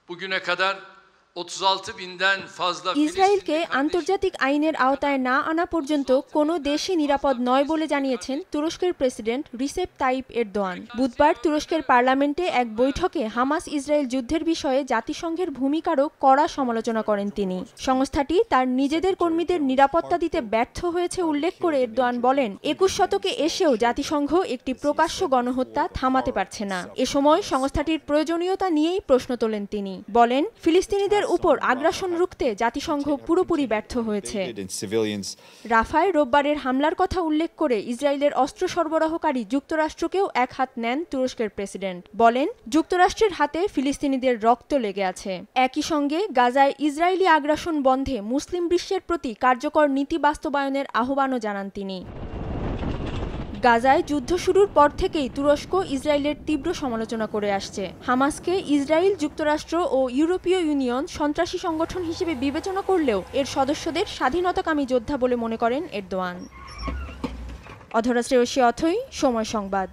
Bugüne kadar 36 binden fazla ইসরায়েলকে আন্তর্জাতিক আইনের আওতায় না আনা পর্যন্ত কোনো দেশই নিরাপদ নয় বলে জানিয়েছেন তুরস্কের প্রেসিডেন্ট রিসেপ তাইপ এরদোয়ান। বুধবার তুরস্কের পার্লামেন্টে এক বৈঠকে হামাস ইসরায়েল যুদ্ধের বিষয়ে জাতিসংঘের ভূমিকারও কড়া সমালোচনা করেন তিনি। সংস্থাটি তার নিজেদের কর্মীদের নিরাপত্তা দিতে ব্যর্থ হয়েছে উল্লেখ করে এরদোয়ান বলেন, 21 শতকে এসেও জাতিসংঘ একটি প্রকাশ্য গণহত্যা থামাতে পারছে না। এ সময় সংস্থাটির প্রয়োজনীয়তা নিয়েই প্রশ্ন তোলেন তিনি। বলেন, ফিলিস্তিনিদের উপর আগ্রাসন রুখতে জাতিসংঘ পুরোপুরি ব্যর্থ হয়েছে। রাফায় রোববারের হামলার কথা উল্লেখ করে ইসরায়েলের অস্ত্র সরবরাহকারী যুক্তরাষ্ট্রকেও এক হাত নেন তুরস্কের প্রেসিডেন্ট। বলেন, যুক্তরাষ্ট্রের হাতে ফিলিস্তিনিদের রক্ত লেগে আছে। একই সঙ্গে গাজায় ইসরায়েলি আগ্রাসন বন্ধে মুসলিম বিশ্বের প্রতি কার্যকর নীতি বাস্তবায়নের আহ্বানও জানান তিনি। গাজায় যুদ্ধ শুরুর পর থেকেই তুরস্ক ইসরায়েলের তীব্র সমালোচনা করে আসছে। হামাসকে ইসরায়েল, যুক্তরাষ্ট্র ও ইউরোপীয় ইউনিয়ন সন্ত্রাসী সংগঠন হিসেবে বিবেচনা করলেও এর সদস্যদের স্বাধীনতাকামী যোদ্ধা বলে মনে করেন এরদোয়ান। অধরা শ্রেয়সী অথই, সময় সংবাদ।